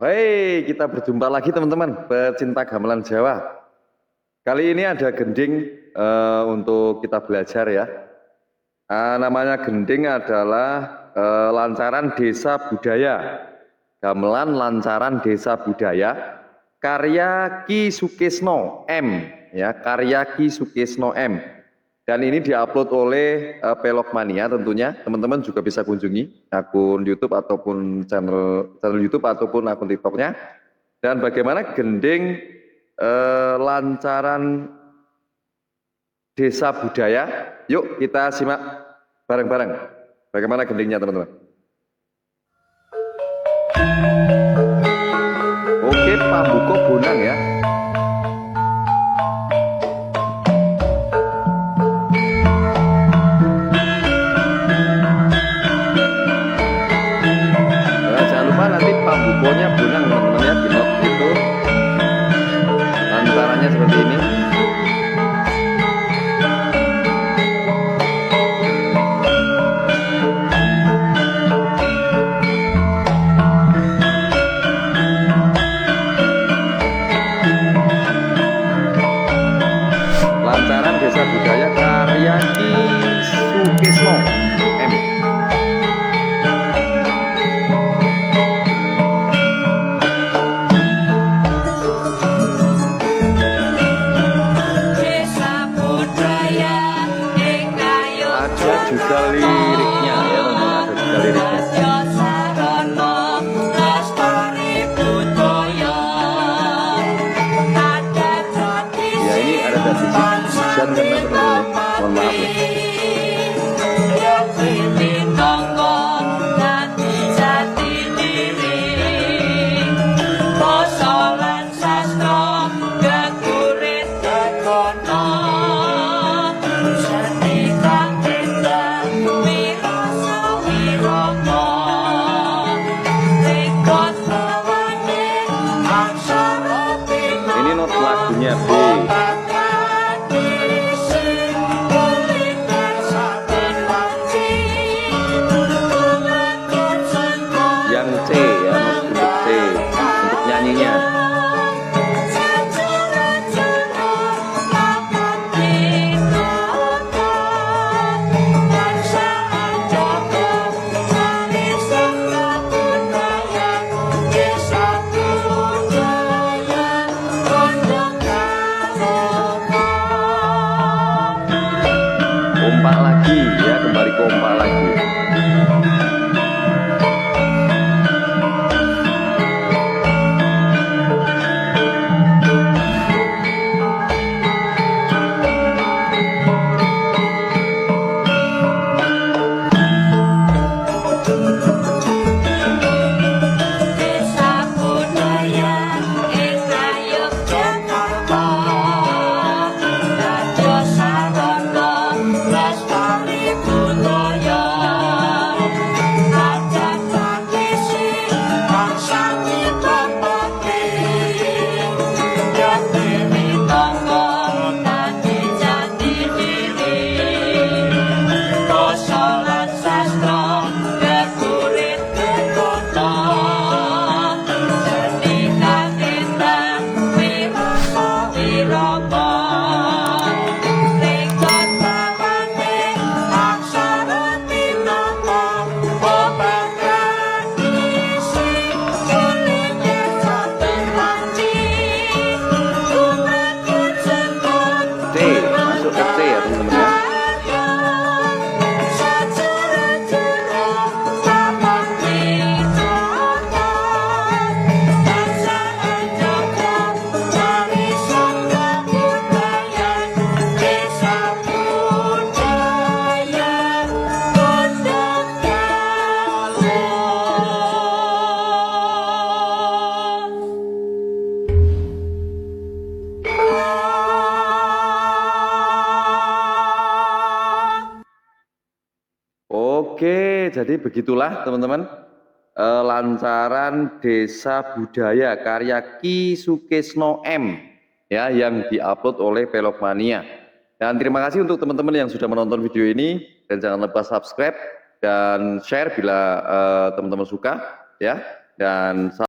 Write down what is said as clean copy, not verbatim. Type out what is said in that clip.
Hei, kita berjumpa lagi teman-teman, pecinta gamelan Jawa. Kali ini ada gending untuk kita belajar ya. Namanya gending adalah lancaran desa budaya. Gamelan lancaran desa budaya, karya Ki Sukisno M, ya, karya Ki Sukisno M. Dan ini diupload oleh Pelokmania tentunya. Teman-teman juga bisa kunjungi akun YouTube ataupun channel YouTube ataupun akun TikToknya. Dan bagaimana gending lancaran desa budaya. Yuk kita simak bareng-bareng bagaimana gendingnya teman-teman. Oke, pambuko bonang ya. Nanti pambukonya bonang teman-teman ya, di not itu lantarannya seperti ini. Lancaran desa budaya karya Ki Sukisno M. Juga liriknya ya teman-teman, ada juga liriknya. Ya ini ada tadi hujan karena teman-teman, mohon maaf ya. Lagunya B. Yang C ya, untuk C untuk nyanyinya. Kompak lagi ya, kembali kompak lagi. Masuk ke C ya teman-teman ya. Oke, jadi begitulah teman-teman lancaran desa budaya karya Ki Sukisno M ya, yang diupload oleh Pelokmania. Dan terima kasih untuk teman-teman yang sudah menonton video ini, dan jangan lupa subscribe dan share bila teman-teman suka ya. Dan